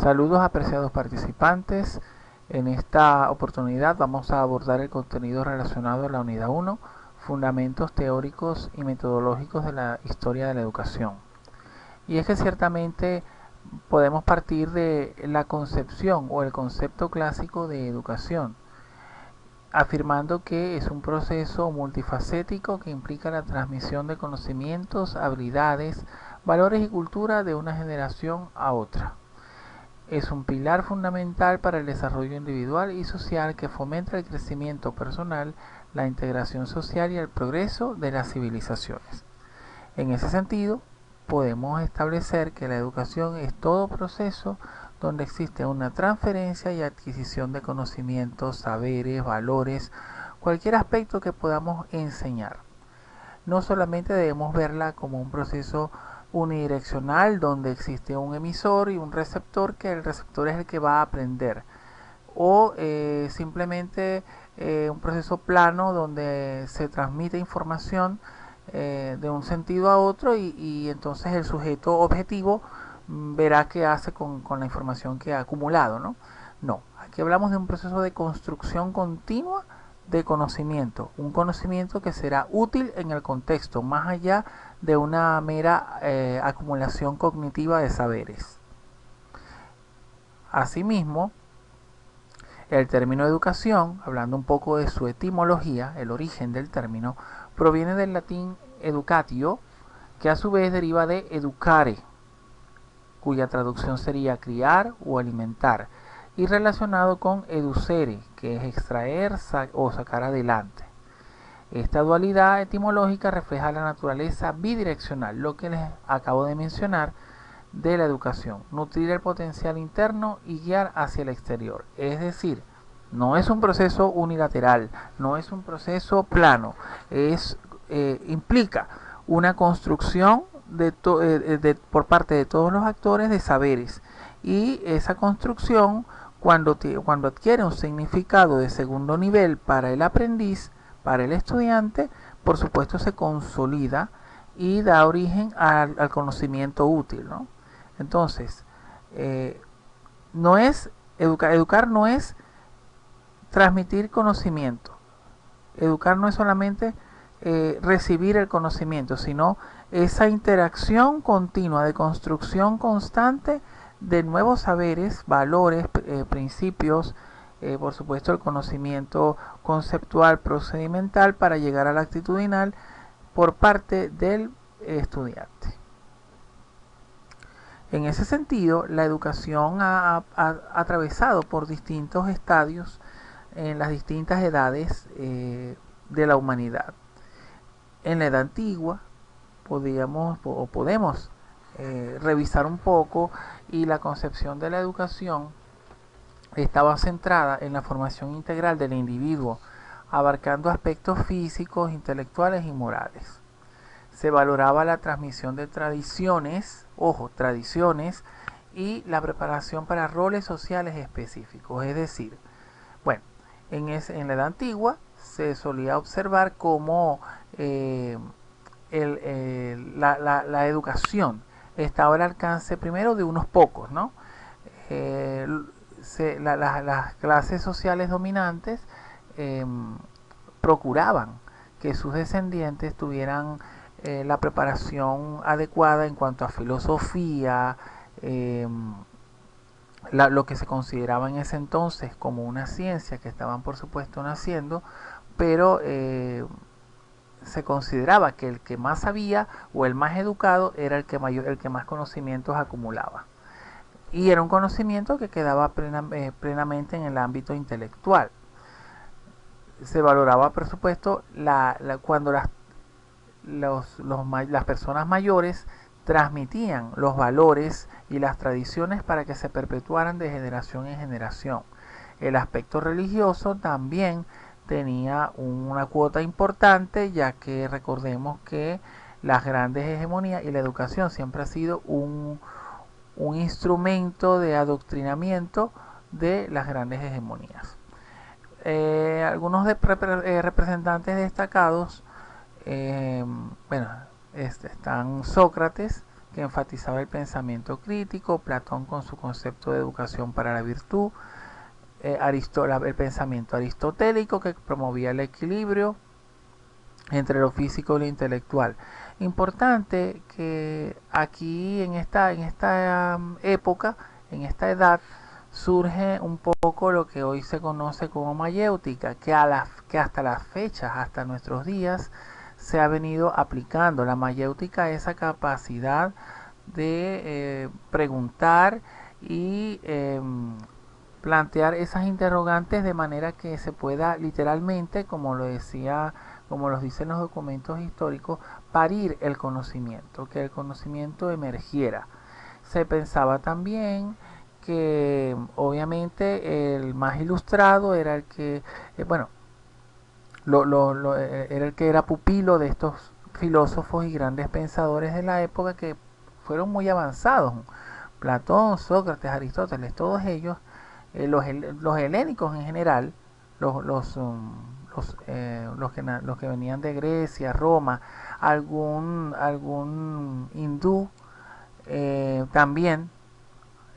Saludos apreciados participantes. En esta oportunidad vamos a abordar el contenido relacionado a la unidad 1, fundamentos teóricos y metodológicos de la historia de la educación. Y es que ciertamente podemos partir de la concepción o el concepto clásico de educación, afirmando que es un proceso multifacético que implica la transmisión de conocimientos, habilidades, valores y cultura de una generación a otra. Es un pilar fundamental para el desarrollo individual y social que fomenta el crecimiento personal, la integración social y el progreso de las civilizaciones. En ese sentido, podemos establecer que la educación es todo proceso donde existe una transferencia y adquisición de conocimientos, saberes, valores, cualquier aspecto que podamos enseñar. No solamente debemos verla como un proceso unidireccional donde existe un emisor y un receptor, que el receptor es el que va a aprender, o simplemente un proceso plano donde se transmite información de un sentido a otro y entonces el sujeto objetivo verá qué hace con la información que ha acumulado, ¿no? No, aquí hablamos de un proceso de construcción continua de conocimiento, un conocimiento que será útil en el contexto, más allá de una mera acumulación cognitiva de saberes. Asimismo, el término educación, hablando un poco de su etimología, el origen del término, proviene del latín educatio, que a su vez deriva de educare, cuya traducción sería criar o alimentar, y relacionado con educere, que es extraer o sacar adelante. Esta dualidad etimológica refleja la naturaleza bidireccional, lo que les acabo de mencionar, de la educación: nutrir el potencial interno y guiar hacia el exterior. Es decir, no es un proceso unilateral, no es un proceso plano, implica una construcción por parte de todos los actores de saberes, y esa construcción, cuando adquiere un significado de segundo nivel para el aprendiz, para el estudiante, por supuesto se consolida y da origen al conocimiento útil, ¿no? Entonces, no es educar no es transmitir conocimiento. Educar no es solamente recibir el conocimiento, sino esa interacción continua de construcción constante de nuevos saberes, valores, principios, por supuesto el conocimiento conceptual, procedimental, para llegar al actitudinal por parte del estudiante. En ese sentido, la educación ha atravesado por distintos estadios en las distintas edades de la humanidad. En la edad antigua podemos revisar un poco, y la concepción de la educación estaba centrada en la formación integral del individuo, abarcando aspectos físicos, intelectuales y morales. Se valoraba la transmisión de tradiciones, y la preparación para roles sociales específicos. Es decir, bueno, en la edad antigua se solía observar cómo la educación estaba al alcance primero de unos pocos, ¿no? Las clases sociales dominantes procuraban que sus descendientes tuvieran la preparación adecuada en cuanto a filosofía, lo que se consideraba en ese entonces como una ciencia que estaban por supuesto naciendo, pero se consideraba que el que más sabía o el más educado era el que más conocimientos acumulaba. Y era un conocimiento que quedaba plenamente en el ámbito intelectual. Se valoraba, por supuesto, cuando las personas mayores transmitían los valores y las tradiciones para que se perpetuaran de generación en generación. El aspecto religioso también tenía una cuota importante, ya que recordemos que las grandes hegemonías y la educación siempre ha sido un instrumento de adoctrinamiento de las grandes hegemonías. Algunos representantes destacados, están Sócrates, que enfatizaba el pensamiento crítico, Platón con su concepto de educación para la virtud, el pensamiento aristotélico que promovía el equilibrio entre lo físico y lo intelectual. Importante que aquí en esta época, en esta edad, surge un poco lo que hoy se conoce como mayéutica, que hasta las fechas, hasta nuestros días, se ha venido aplicando. La mayéutica es esa capacidad de preguntar y plantear esas interrogantes de manera que se pueda literalmente, como lo dicen los documentos históricos, parir el conocimiento, que el conocimiento emergiera. Se pensaba también que obviamente el más ilustrado era el que, era el que era pupilo de estos filósofos y grandes pensadores de la época que fueron muy avanzados. Platón, Sócrates, Aristóteles, todos ellos, los helénicos en general, los que venían de Grecia, Roma, algún hindú, también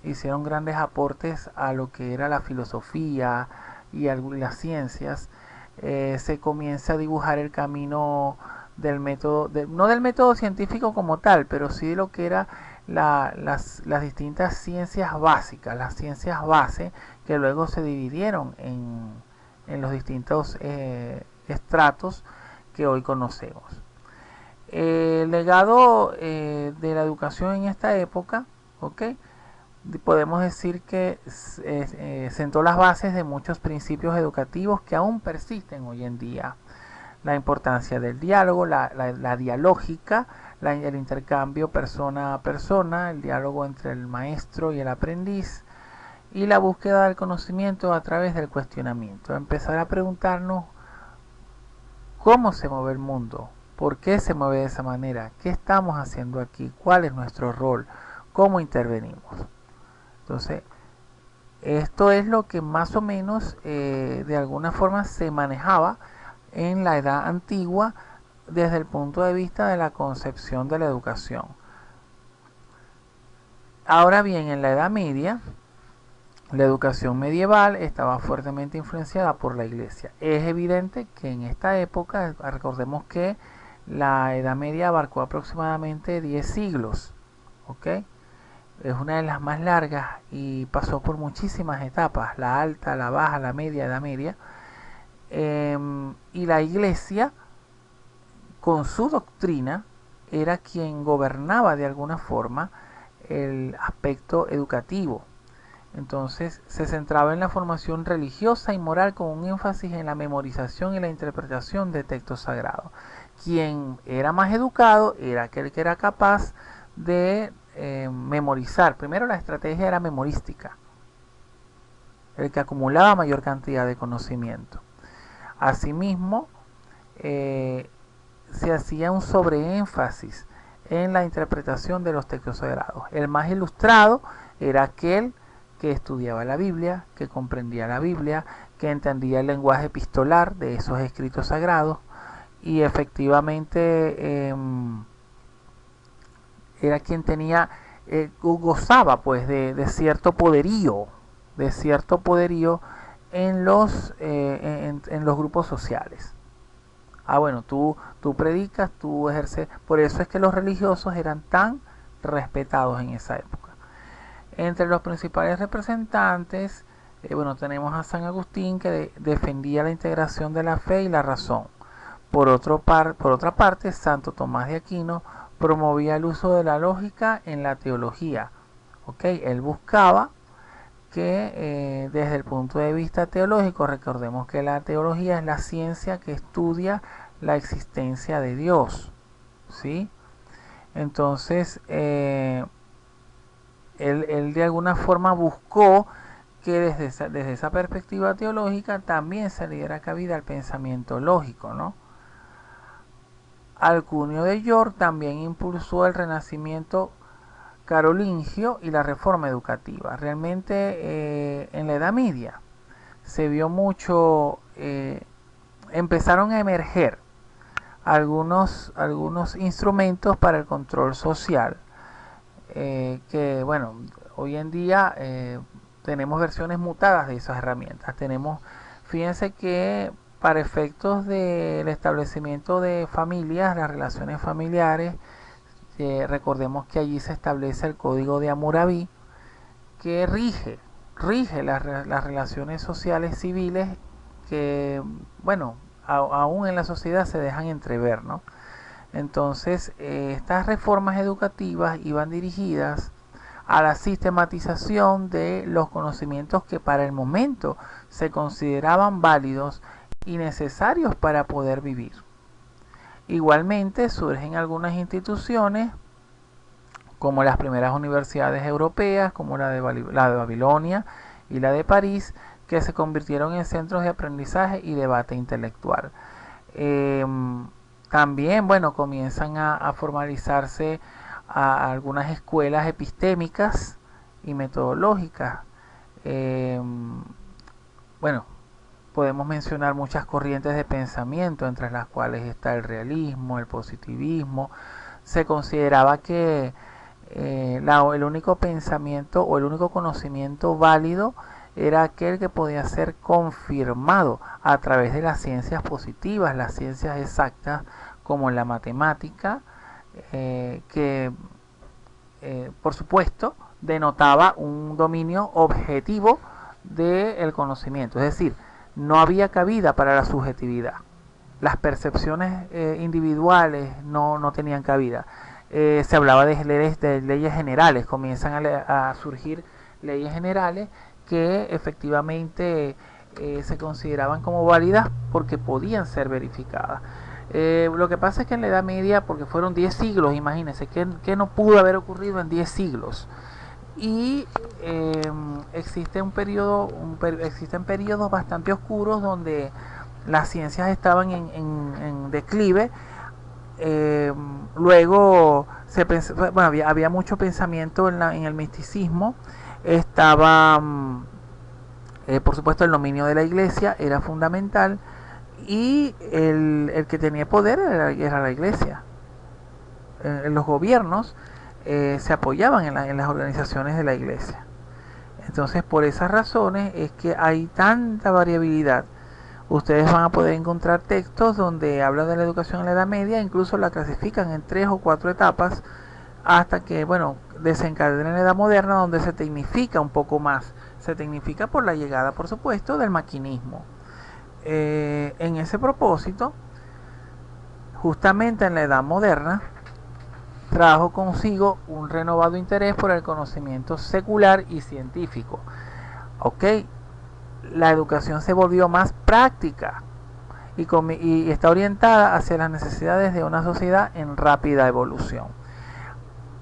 hicieron grandes aportes a lo que era la filosofía y las ciencias. Se comienza a dibujar el camino del método, no del método científico como tal, pero sí de lo que era las distintas ciencias básicas, las ciencias base, que luego se dividieron en los distintos estratos que hoy conocemos. El legado de la educación en esta época, ¿okay? Podemos decir que sentó las bases de muchos principios educativos que aún persisten hoy en día. La importancia del diálogo, la dialógica, el intercambio persona a persona, el diálogo entre el maestro y el aprendiz, y la búsqueda del conocimiento a través del cuestionamiento. Empezar a preguntarnos cómo se mueve el mundo, por qué se mueve de esa manera, qué estamos haciendo aquí, cuál es nuestro rol, cómo intervenimos. Entonces, esto es lo que más o menos de alguna forma se manejaba en la edad antigua desde el punto de vista de la concepción de la educación. Ahora bien, en la Edad Media, la educación medieval estaba fuertemente influenciada por la Iglesia. Es evidente que en esta época, recordemos que la Edad Media abarcó aproximadamente 10 siglos, ¿ok? Es una de las más largas y pasó por muchísimas etapas, la alta, la baja, la media, Edad Media. Y la Iglesia, con su doctrina, era quien gobernaba de alguna forma el aspecto educativo. Entonces se centraba en la formación religiosa y moral con un énfasis en la memorización y la interpretación de textos sagrados. Quien era más educado era aquel que era capaz de memorizar. Primero, la estrategia era memorística, el que acumulaba mayor cantidad de conocimiento. Asimismo, se hacía un sobreénfasis en la interpretación de los textos sagrados. El más ilustrado era aquel que estudiaba la Biblia, que comprendía la Biblia, que entendía el lenguaje epistolar de esos escritos sagrados y efectivamente era quien gozaba pues de cierto poderío, en los grupos sociales. Bueno, tú predicas, tú ejerces. Por eso es que los religiosos eran tan respetados en esa época. Entre los principales representantes, tenemos a San Agustín, que defendía la integración de la fe y la razón. Por otra parte, Santo Tomás de Aquino promovía el uso de la lógica en la teología. Él buscaba que desde el punto de vista teológico, recordemos que la teología es la ciencia que estudia la existencia de Dios, ¿sí? Entonces, él de alguna forma buscó que desde esa perspectiva teológica también se le diera cabida al pensamiento lógico, ¿no? Alcuino de York también impulsó el renacimiento carolingio y la reforma educativa. Realmente en la Edad Media se vio mucho, empezaron a emerger algunos instrumentos para el control social, que bueno, hoy en día tenemos versiones mutadas de esas herramientas. Fíjense que para efectos del establecimiento de familias, las relaciones familiares, recordemos que allí se establece el Código de Hammurabi, que rige las relaciones sociales civiles que, bueno, aún en la sociedad se dejan entrever, ¿no? Entonces, estas reformas educativas iban dirigidas a la sistematización de los conocimientos que para el momento se consideraban válidos y necesarios para poder vivir. Igualmente surgen algunas instituciones como las primeras universidades europeas, como la de Babilonia y la de París, que se convirtieron en centros de aprendizaje y debate intelectual. También, bueno, comienzan a formalizarse a algunas escuelas epistémicas y metodológicas. Bueno, podemos mencionar muchas corrientes de pensamiento, entre las cuales está el realismo, el positivismo. Se consideraba que el único pensamiento o el único conocimiento válido era aquel que podía ser confirmado a través de las ciencias positivas, las ciencias exactas como la matemática, que por supuesto denotaba un dominio objetivo del conocimiento, es decir, no había cabida para la subjetividad. Las percepciones individuales no tenían cabida. Se hablaba de leyes generales, comienzan a surgir leyes generales que efectivamente se consideraban como válidas porque podían ser verificadas. Lo que pasa es que en la Edad Media, porque fueron 10 siglos, imagínense, que no pudo haber ocurrido en 10 siglos. Y existen periodos bastante oscuros donde las ciencias estaban en declive. Luego había mucho pensamiento en el misticismo. Estaba, por supuesto, el dominio de la iglesia era fundamental, y el que tenía poder era la iglesia. Los gobiernos se apoyaban en las organizaciones de la iglesia. Entonces, por esas razones es que hay tanta variabilidad. Ustedes van a poder encontrar textos donde hablan de la educación en la Edad Media, incluso la clasifican en 3 o 4 etapas, hasta que, bueno, desencadena en la Edad Moderna, donde se tecnifica un poco más. Se tecnifica por la llegada, por supuesto, del maquinismo. En ese propósito, justamente en la Edad Moderna, trajo consigo un renovado interés por el conocimiento secular y científico. ¿Ok? La educación se volvió más práctica y está orientada hacia las necesidades de una sociedad en rápida evolución.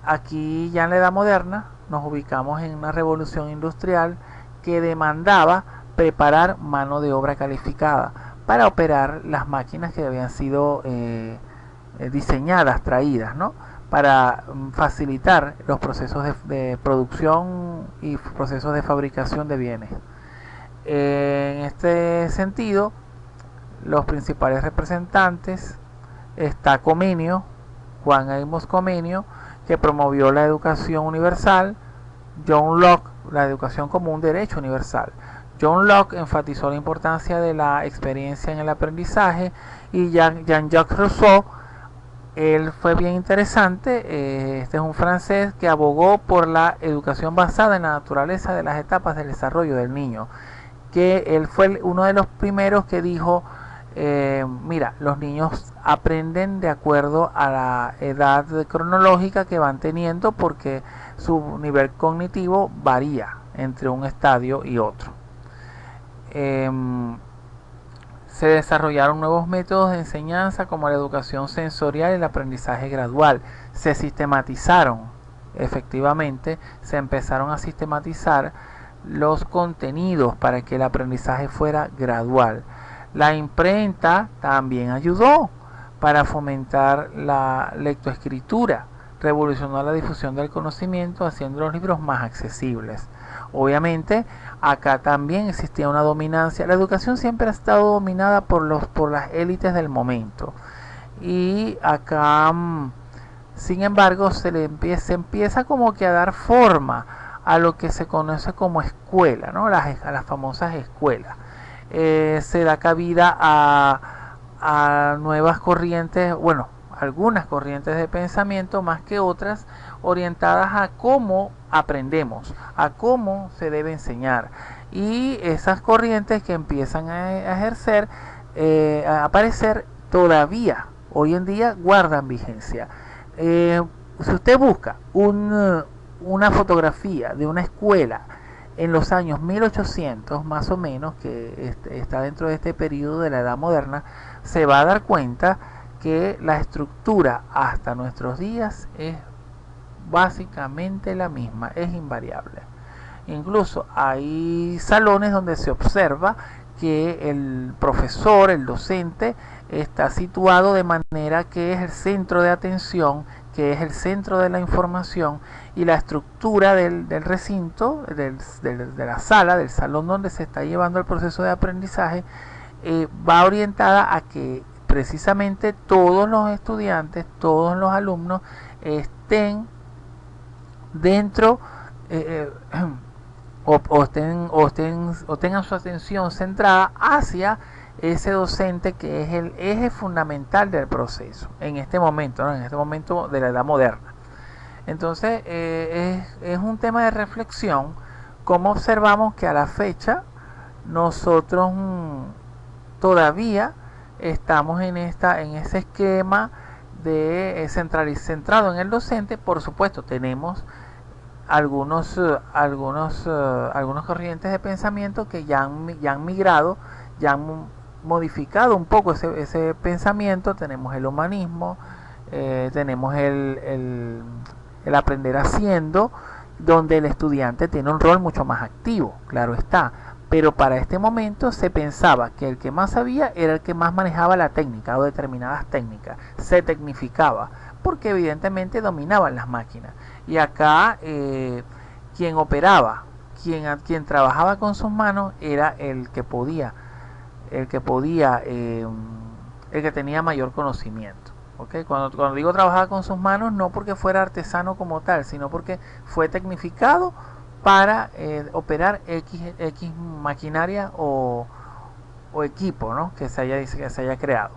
Aquí ya en la Edad Moderna nos ubicamos en una revolución industrial que demandaba preparar mano de obra calificada para operar las máquinas que habían sido diseñadas, traídas, ¿no?, para facilitar los procesos de producción y procesos de fabricación de bienes. En este sentido, los principales representantes está Comenio, Juan Amos Comenio, que promovió la educación universal. John Locke, la educación como un derecho universal. John Locke enfatizó la importancia de la experiencia en el aprendizaje, y Jean-Jacques Rousseau, él fue bien interesante. Este es un francés que abogó por la educación basada en la naturaleza de las etapas del desarrollo del niño, que él fue uno de los primeros que dijo, mira, los niños aprenden de acuerdo a la edad cronológica que van teniendo, porque su nivel cognitivo varía entre un estadio y otro. Se desarrollaron nuevos métodos de enseñanza como la educación sensorial y el aprendizaje gradual. Se sistematizaron, efectivamente, se empezaron a sistematizar los contenidos para que el aprendizaje fuera gradual. La imprenta también ayudó para fomentar la lectoescritura, revolucionó la difusión del conocimiento, haciendo los libros más accesibles. Obviamente, acá también existía una dominancia. La educación siempre ha estado dominada por las élites del momento. Y acá Sin embargo, se empieza como que a dar forma a lo que se conoce como escuela, ¿no? A las famosas escuelas. Se da cabida a nuevas corrientes, bueno, algunas corrientes de pensamiento más que otras, orientadas a cómo aprendemos, a cómo se debe enseñar. Y esas corrientes que empiezan a ejercer, a aparecer todavía, hoy en día guardan vigencia. Si usted busca una fotografía de una escuela en los años 1800 más o menos, que está dentro de este periodo de la Edad Moderna, se va a dar cuenta que la estructura hasta nuestros días es básicamente la misma, es invariable. Incluso hay salones donde se observa que el profesor, el docente, está situado de manera que es el centro de atención, que es el centro de la información, y la estructura del recinto, de la sala, del salón donde se está llevando el proceso de aprendizaje, va orientada a que precisamente todos los estudiantes, todos los alumnos estén dentro o tengan su atención centrada hacia ese docente, que es el eje fundamental del proceso en este momento, ¿no? En este momento de la edad moderna. Entonces es un tema de reflexión cómo observamos que a la fecha nosotros todavía estamos en ese esquema de centrado en el docente. Por supuesto, tenemos algunos corrientes de pensamiento que ya han migrado, ya han modificado un poco ese pensamiento. Tenemos el humanismo, tenemos el aprender haciendo, donde el estudiante tiene un rol mucho más activo, claro está. Pero para este momento se pensaba que el que más sabía era el que más manejaba la técnica o determinadas técnicas, se tecnificaba, porque evidentemente dominaban las máquinas. Y acá quien operaba, quien trabajaba con sus manos, era el que tenía mayor conocimiento. ¿Okay? Cuando digo trabajaba con sus manos, no porque fuera artesano como tal, sino porque fue tecnificado para operar X maquinaria o equipo, ¿no? que se haya creado.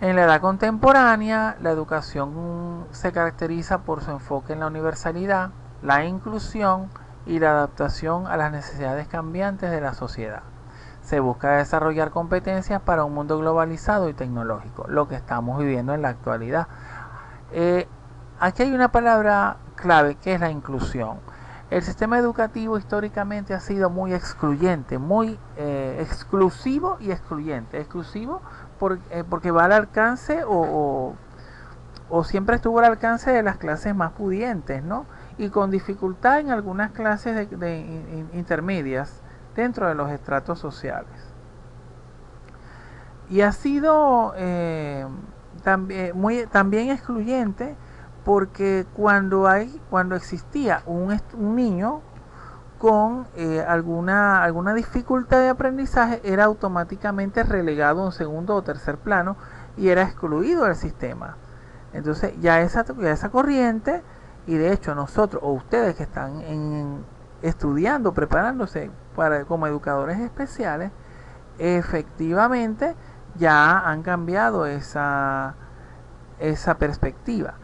En la edad contemporánea, la educación se caracteriza por su enfoque en la universalidad, la inclusión y la adaptación a las necesidades cambiantes de la sociedad. Se busca desarrollar competencias para un mundo globalizado y tecnológico, lo que estamos viviendo en la actualidad. Aquí hay una palabra clave, que es la inclusión. El sistema educativo históricamente ha sido muy excluyente, muy exclusivo y excluyente. Exclusivo porque va al alcance o siempre estuvo al alcance de las clases más pudientes, ¿no? Y con dificultad en algunas clases intermedias dentro de los estratos sociales. Y ha sido también excluyente porque cuando existía un niño con alguna dificultad de aprendizaje, era automáticamente relegado a un segundo o tercer plano y era excluido del sistema. Entonces ya esa corriente, y de hecho nosotros o ustedes que están estudiando, preparándose como educadores especiales, efectivamente ya han cambiado esa perspectiva.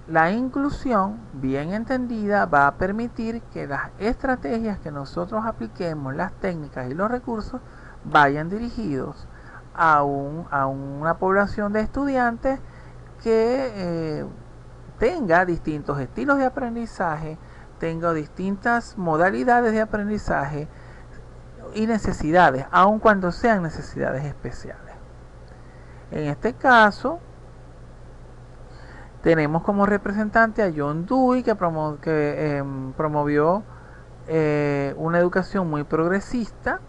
La inclusión, bien entendida, va a permitir que las estrategias que nosotros apliquemos, las técnicas y los recursos, vayan dirigidos a una población de estudiantes que tenga distintos estilos de aprendizaje, tenga distintas modalidades de aprendizaje y necesidades, aun cuando sean necesidades especiales. En este caso, tenemos como representante a John Dewey, que promovió una educación muy progresista,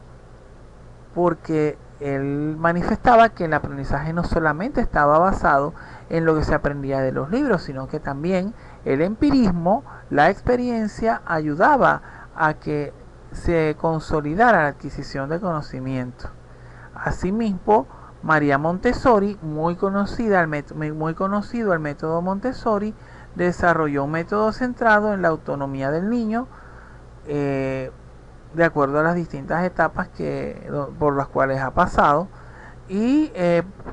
porque él manifestaba que el aprendizaje no solamente estaba basado en lo que se aprendía de los libros, sino que también el empirismo, la experiencia, ayudaba a que se consolidara la adquisición de conocimiento. Asimismo, María Montessori, muy conocido el método Montessori, desarrolló un método centrado en la autonomía del niño, de acuerdo a las distintas etapas por las cuales ha pasado. Y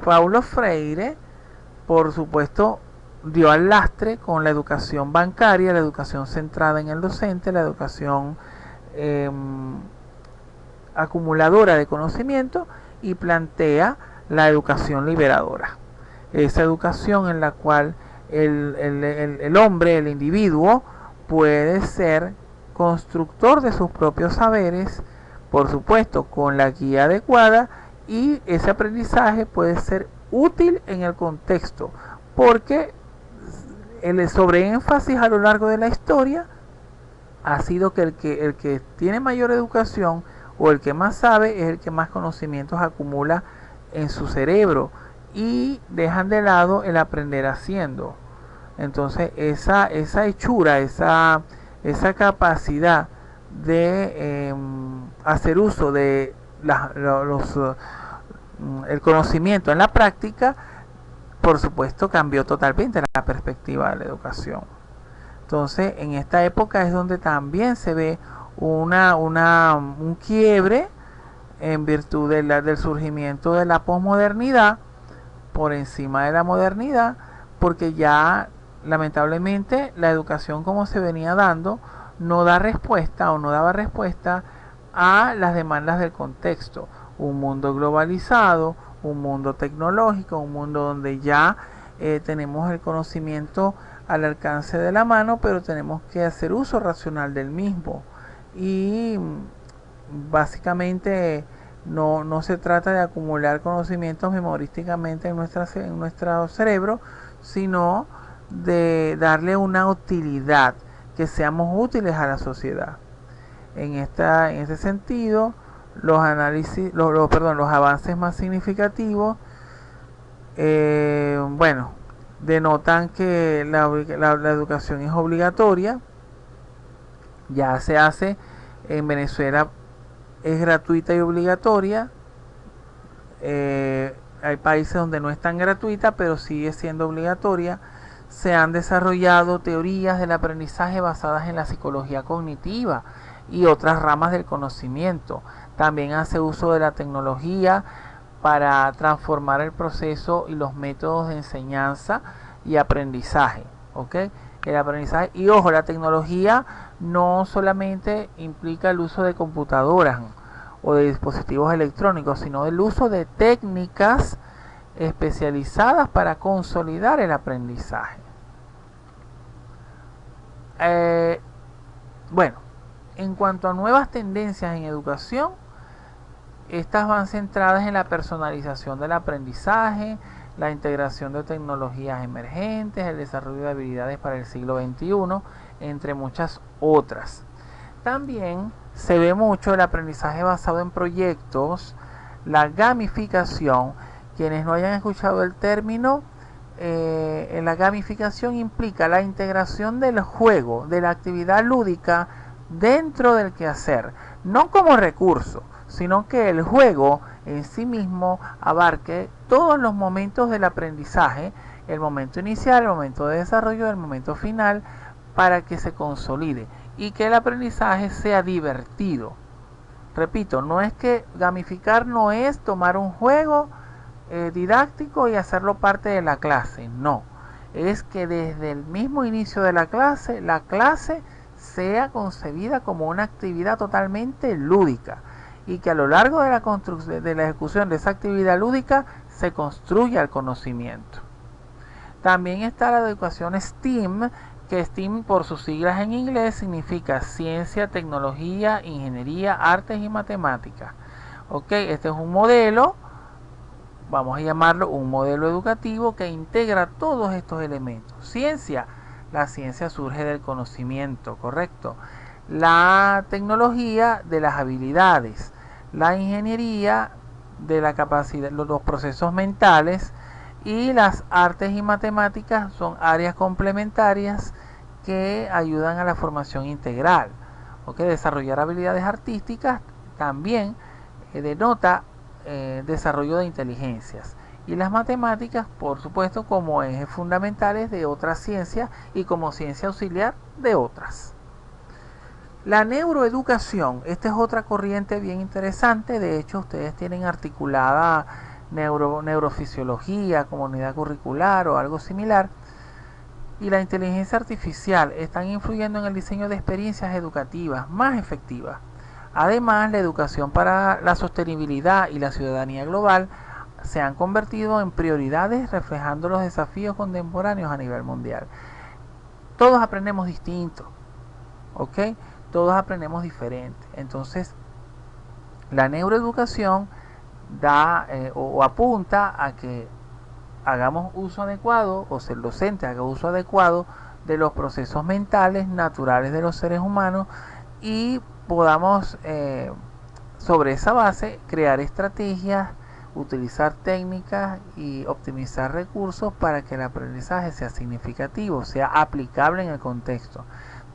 Paulo Freire, por supuesto, dio al lastre con la educación bancaria, la educación centrada en el docente, la educación acumuladora de conocimiento, y plantea la educación liberadora. Esa educación en la cual el hombre, el individuo, puede ser constructor de sus propios saberes, por supuesto, con la guía adecuada, y ese aprendizaje puede ser útil en el contexto, porque el sobreénfasis a lo largo de la historia ha sido que el que tiene mayor educación o el que más sabe es el que más conocimientos acumula en su cerebro, y dejan de lado el aprender haciendo. Entonces esa hechura, esa capacidad de hacer uso de el conocimiento en la práctica, por supuesto, cambió totalmente la perspectiva de la educación. Entonces, en esta época es donde también se ve un quiebre en virtud del surgimiento de la posmodernidad por encima de la modernidad, porque ya lamentablemente la educación como se venía dando no da respuesta o no daba respuesta a las demandas del contexto. Un mundo globalizado, un mundo tecnológico, un mundo donde ya tenemos el conocimiento al alcance de la mano, pero tenemos que hacer uso racional del mismo. Y básicamente no se trata de acumular conocimientos memorísticamente en nuestro cerebro, sino de darle una utilidad, que seamos útiles a la sociedad. En ese sentido, los avances más significativos, denotan que la educación es obligatoria. Ya se hace en Venezuela, es gratuita y obligatoria. Hay países donde no es tan gratuita, pero sigue siendo obligatoria. Se han desarrollado teorías del aprendizaje basadas en la psicología cognitiva y otras ramas del conocimiento. También hace uso de la tecnología para transformar el proceso y los métodos de enseñanza y aprendizaje. ¿Okay? El aprendizaje, y ojo, la tecnología no solamente implica el uso de computadoras o de dispositivos electrónicos, sino el uso de técnicas especializadas para consolidar el aprendizaje. En cuanto a nuevas tendencias en educación, estas van centradas en la personalización del aprendizaje, la integración de tecnologías emergentes, el desarrollo de habilidades para el siglo XXI, entre muchas otras. También se ve mucho el aprendizaje basado en proyectos, la gamificación. Quienes no hayan escuchado el término, la gamificación implica la integración del juego, de la actividad lúdica dentro del quehacer, no como recurso, sino que el juego en sí mismo abarque todos los momentos del aprendizaje, el momento inicial, el momento de desarrollo, el momento final, para que se consolide y que el aprendizaje sea divertido. Repito, no es que gamificar no es tomar un juego didáctico y hacerlo parte de la clase, no, es que desde el mismo inicio de la clase sea concebida como una actividad totalmente lúdica, y que a lo largo de la ejecución de esa actividad lúdica se construya el conocimiento. También está la educación STEAM, que STEAM por sus siglas en inglés significa ciencia, tecnología, ingeniería, artes y matemáticas. Este es un modelo, vamos a llamarlo un modelo educativo que integra todos estos elementos. Ciencia, la ciencia surge del conocimiento, correcto. La tecnología, de las habilidades. La ingeniería, de la capacidad, los procesos mentales. Y las artes y matemáticas son áreas complementarias que ayudan a la formación integral. Desarrollar habilidades artísticas también denota desarrollo de inteligencias. Y las matemáticas, por supuesto, como ejes fundamentales de otras ciencias y como ciencia auxiliar de otras. La neuroeducación, esta es otra corriente bien interesante. De hecho, ustedes tienen articulada neurofisiología, comunidad curricular o algo similar. Y la inteligencia artificial están influyendo en el diseño de experiencias educativas más efectivas. Además, la educación para la sostenibilidad y la ciudadanía global se han convertido en prioridades reflejando los desafíos contemporáneos a nivel mundial. Todos aprendemos distinto, ¿ok? Todos aprendemos diferente. Entonces, la neuroeducación da o apunta a que hagamos uso adecuado, o sea, el docente haga uso adecuado de los procesos mentales naturales de los seres humanos y podamos, sobre esa base, crear estrategias, utilizar técnicas y optimizar recursos para que el aprendizaje sea significativo, sea aplicable en el contexto.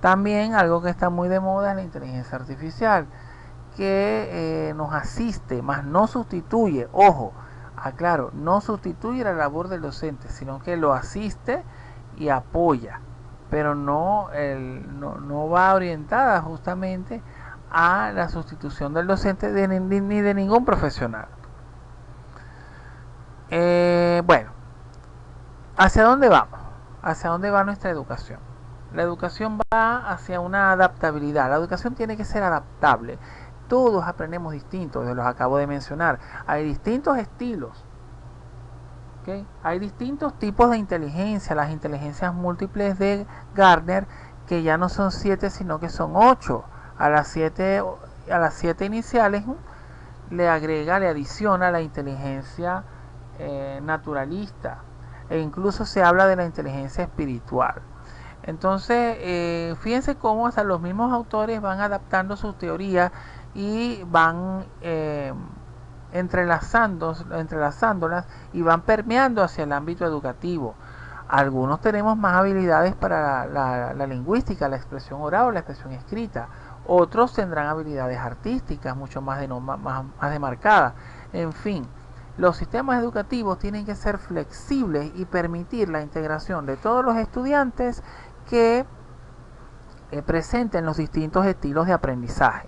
También algo que está muy de moda es la inteligencia artificial, que nos asiste, más no sustituye, ojo, aclaro, no sustituye la labor del docente, sino que lo asiste y apoya, pero no va orientada justamente a la sustitución del docente ni de ningún profesional. Bueno, ¿hacia dónde vamos? ¿Hacia dónde va nuestra educación? La educación va hacia una adaptabilidad. La educación tiene que ser adaptable. Todos aprendemos distintos, los acabo de mencionar. Hay distintos estilos. ¿Okay? Hay distintos tipos de inteligencia. Las inteligencias múltiples de Gardner, que ya no son 7, sino que son 8. A las 7 iniciales le adiciona la inteligencia naturalista, e incluso se habla de la inteligencia espiritual. Entonces, fíjense cómo hasta los mismos autores van adaptando sus teorías y van entrelazándolas y van permeando hacia el ámbito educativo. Algunos tenemos más habilidades para la lingüística, la expresión oral o la expresión escrita. Otros tendrán habilidades artísticas mucho más demarcadas. En fin, los sistemas educativos tienen que ser flexibles y permitir la integración de todos los estudiantes que presenten los distintos estilos de aprendizaje.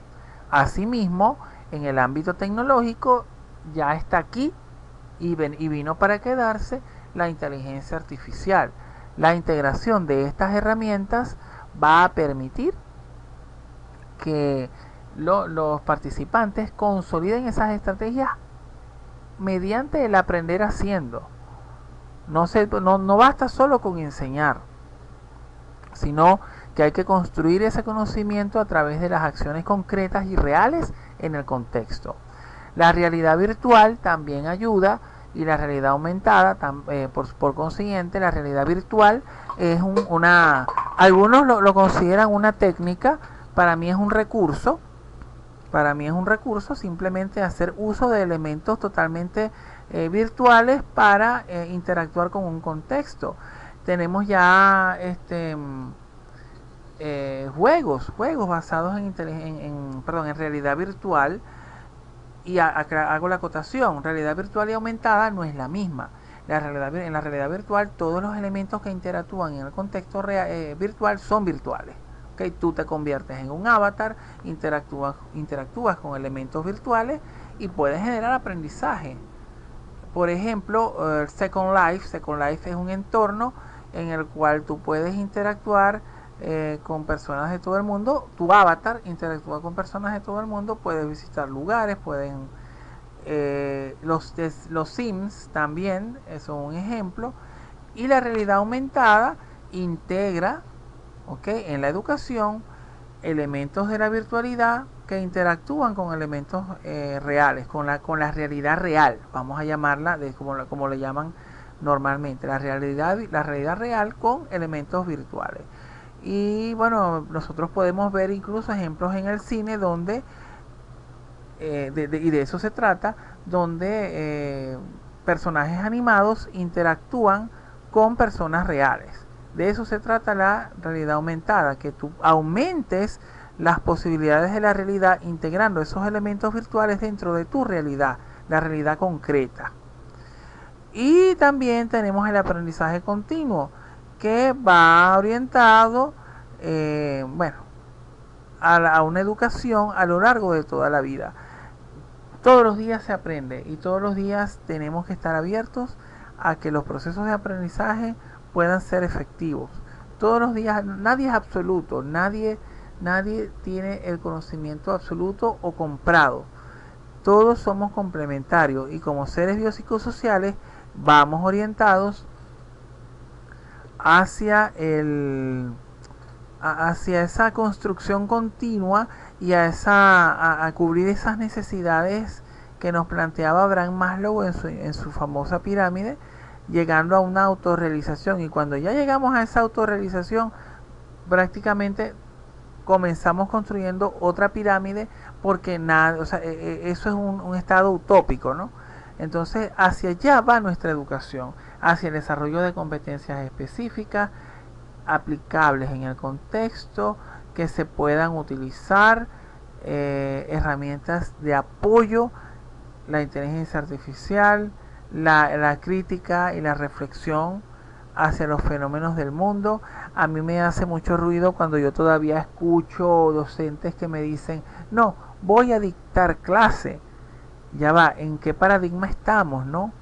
Asimismo, en el ámbito tecnológico ya está aquí y vino para quedarse la inteligencia artificial. La integración de estas herramientas va a permitir que los participantes consoliden esas estrategias mediante el aprender haciendo. No basta solo con enseñar, sino que hay que construir ese conocimiento a través de las acciones concretas y reales en el contexto. La realidad virtual también ayuda, y la realidad aumentada, por consiguiente, la realidad virtual es algunos lo consideran una técnica. Para mí es un recurso. Para mí es un recurso simplemente hacer uso de elementos totalmente virtuales para interactuar con un contexto. Tenemos ya juegos basados en realidad virtual, y hago la acotación: realidad virtual y aumentada no es la misma. En la realidad virtual todos los elementos que interactúan en el contexto virtual son virtuales. Okay, tú te conviertes en un avatar, interactúas con elementos virtuales y puedes generar aprendizaje. Por ejemplo, Second Life es un entorno en el cual tú puedes interactuar con personas de todo el mundo. Tu avatar interactúa con personas de todo el mundo, puedes visitar lugares, los Sims también son un ejemplo. Y la realidad aumentada integra, en la educación, elementos de la virtualidad que interactúan con elementos reales, con la realidad real, vamos a llamarla como le llaman normalmente, la realidad real con elementos virtuales. Y bueno, nosotros podemos ver incluso ejemplos en el cine donde y de eso se trata, donde personajes animados interactúan con personas reales. De eso se trata la realidad aumentada, que tú aumentes las posibilidades de la realidad integrando esos elementos virtuales dentro de tu realidad la realidad concreta. Y también tenemos el aprendizaje continuo, que va orientado a una educación a lo largo de toda la vida. Todos los días se aprende y todos los días tenemos que estar abiertos a que los procesos de aprendizaje puedan ser efectivos. Todos los días, nadie es absoluto, nadie tiene el conocimiento absoluto o comprado. Todos somos complementarios y como seres biopsicosociales vamos orientados hacia esa construcción continua y a cubrir esas necesidades que nos planteaba Abraham Maslow en su famosa pirámide, llegando a una autorrealización. Y cuando ya llegamos a esa autorrealización, prácticamente comenzamos construyendo otra pirámide, porque eso es un estado utópico, ¿no? Entonces hacia allá va nuestra educación, hacia el desarrollo de competencias específicas aplicables en el contexto, que se puedan utilizar herramientas de apoyo, la inteligencia artificial, la crítica y la reflexión hacia los fenómenos del mundo. A mí me hace mucho ruido cuando yo todavía escucho docentes que me dicen: no, voy a dictar clase. Ya va, ¿en qué paradigma estamos, no?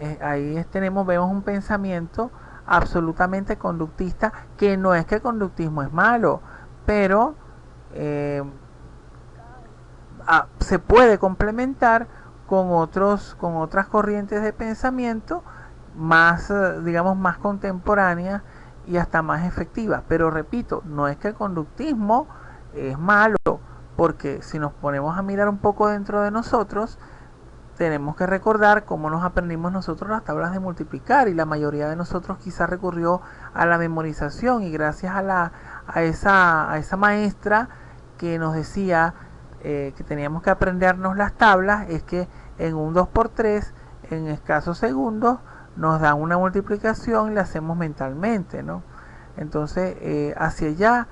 Vemos un pensamiento absolutamente conductista, que no es que el conductismo es malo, pero se puede complementar con otras corrientes de pensamiento más, digamos, más contemporáneas y hasta más efectivas. Pero repito, no es que el conductismo es malo, porque si nos ponemos a mirar un poco dentro de nosotros, tenemos que recordar cómo nos aprendimos nosotros las tablas de multiplicar, y la mayoría de nosotros quizás recurrió a la memorización, y gracias a esa maestra que nos decía que teníamos que aprendernos las tablas, es que en un 2×3, en escasos segundos, nos dan una multiplicación y la hacemos mentalmente, ¿no? Entonces, hacia allá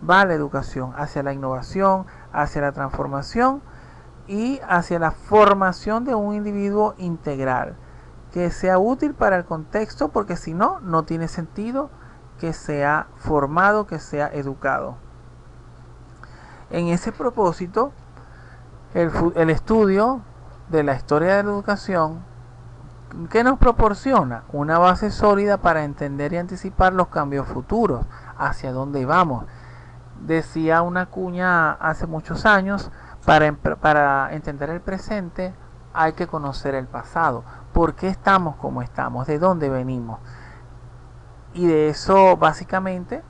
va la educación, hacia la innovación, hacia la transformación y hacia la formación de un individuo integral, que sea útil para el contexto, porque si no, no tiene sentido que sea formado, que sea educado. En ese propósito, el estudio de la historia de la educación, que nos proporciona una base sólida para entender y anticipar los cambios futuros, hacia dónde vamos. Decía una cuña hace muchos años: para entender el presente hay que conocer el pasado. ¿Por qué estamos como estamos? ¿De dónde venimos? Y de eso básicamente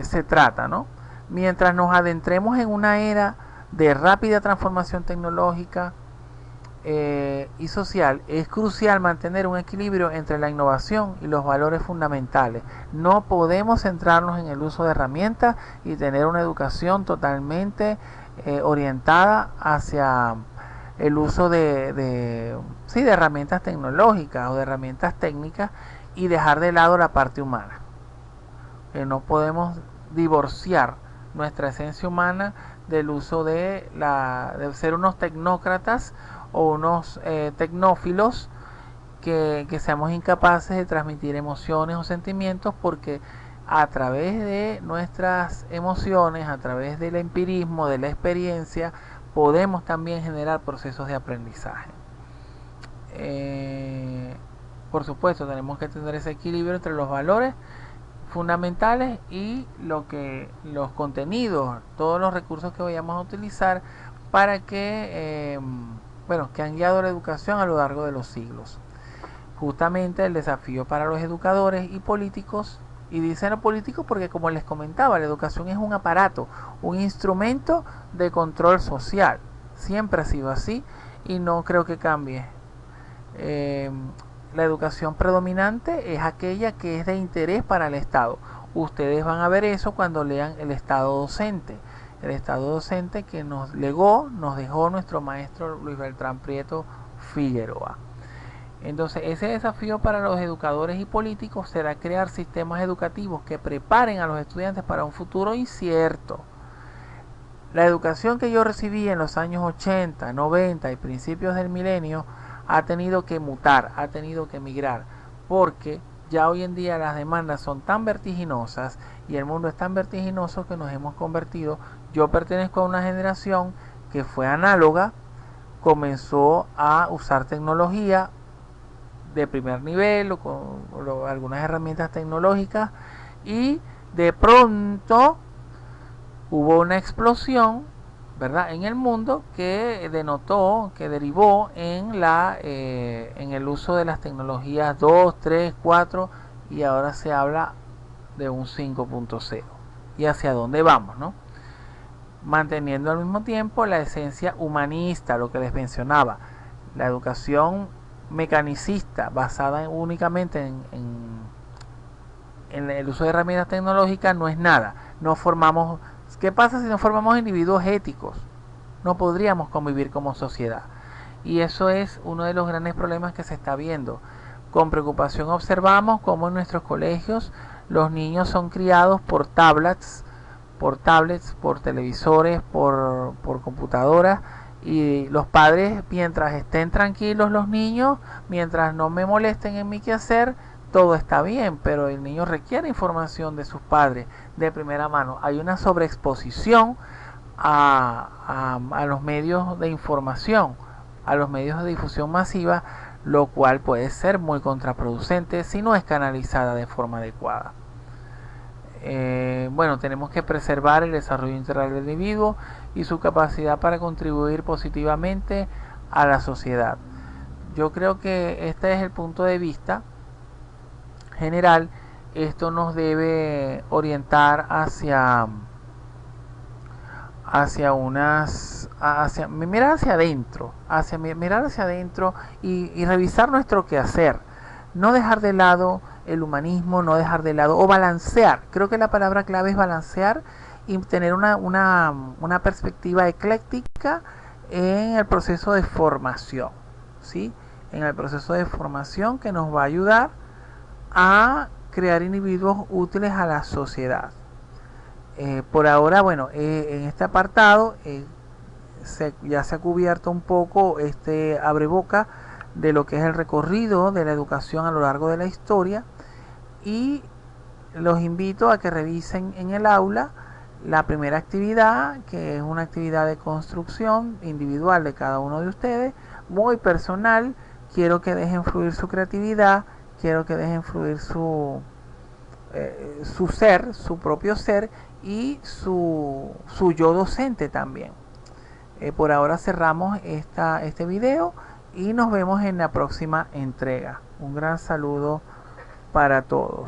se trata, ¿no? Mientras nos adentremos en una era de rápida transformación tecnológica y social, es crucial mantener un equilibrio entre la innovación y los valores fundamentales. No podemos centrarnos en el uso de herramientas y tener una educación totalmente orientada hacia el uso de herramientas tecnológicas o de herramientas técnicas, y dejar de lado la parte humana. No podemos divorciar nuestra esencia humana del uso de ser unos tecnócratas o unos tecnófilos que seamos incapaces de transmitir emociones o sentimientos, porque a través de nuestras emociones, a través del empirismo, de la experiencia, podemos también generar procesos de aprendizaje. Por supuesto, tenemos que tener ese equilibrio entre los valores fundamentales y los contenidos, todos los recursos que vayamos a utilizar para que han guiado la educación a lo largo de los siglos. Justamente el desafío para los educadores y políticos, y dicen los políticos porque, como les comentaba, la educación es un aparato, un instrumento de control social. Siempre ha sido así y no creo que cambie. La educación predominante es aquella que es de interés para el Estado. Ustedes van a ver eso cuando lean el Estado docente. El Estado docente que nos dejó nuestro maestro Luis Beltrán Prieto Figueroa. Entonces, ese desafío para los educadores y políticos será crear sistemas educativos que preparen a los estudiantes para un futuro incierto. La educación que yo recibí en los años 80, 90 y principios del milenio ha tenido que mutar, ha tenido que migrar, porque ya hoy en día las demandas son tan vertiginosas y el mundo es tan vertiginoso que nos hemos convertido. Yo pertenezco a una generación que fue análoga, comenzó a usar tecnología de primer nivel o con algunas herramientas tecnológicas, y de pronto hubo una explosión, ¿verdad?, en el mundo que denotó, que derivó en el uso de las tecnologías 2, 3, 4, y ahora se habla de un 5.0. ¿Y hacia dónde vamos, no? Manteniendo al mismo tiempo la esencia humanista, lo que les mencionaba. La educación mecanicista, basada únicamente en el uso de herramientas tecnológicas, no es nada. No formamos. ¿Qué pasa si no formamos individuos éticos? No podríamos convivir como sociedad. Y eso es uno de los grandes problemas que se está viendo. Con preocupación observamos cómo en nuestros colegios los niños son criados por tablets, por televisores, por computadoras, y los padres, mientras estén tranquilos los niños, mientras no me molesten en mi quehacer, todo está bien, pero el niño requiere información de sus padres de primera mano. Hay una sobreexposición a los medios de información, a los medios de difusión masiva, lo cual puede ser muy contraproducente si no es canalizada de forma adecuada. Bueno, tenemos que preservar el desarrollo integral del individuo y su capacidad para contribuir positivamente a la sociedad. Yo creo que este es el punto de vista general. Esto nos debe orientar hacia mirar hacia adentro y revisar nuestro quehacer. No dejar de lado el humanismo, no dejar de lado, o balancear. Creo que la palabra clave es balancear y tener una perspectiva ecléctica en el proceso de formación, ¿sí? En el proceso de formación que nos va a ayudar a crear individuos útiles a la sociedad. Por ahora, bueno, en este apartado ya se ha cubierto un poco este abreboca de lo que es el recorrido de la educación a lo largo de la historia, y los invito a que revisen en el aula la primera actividad, que es una actividad de construcción individual de cada uno de ustedes, muy personal. Quiero que dejen fluir su creatividad, quiero que dejen fluir su ser, su propio ser, y su yo docente también. Por ahora cerramos este video y nos vemos en la próxima entrega. Un gran saludo para todos.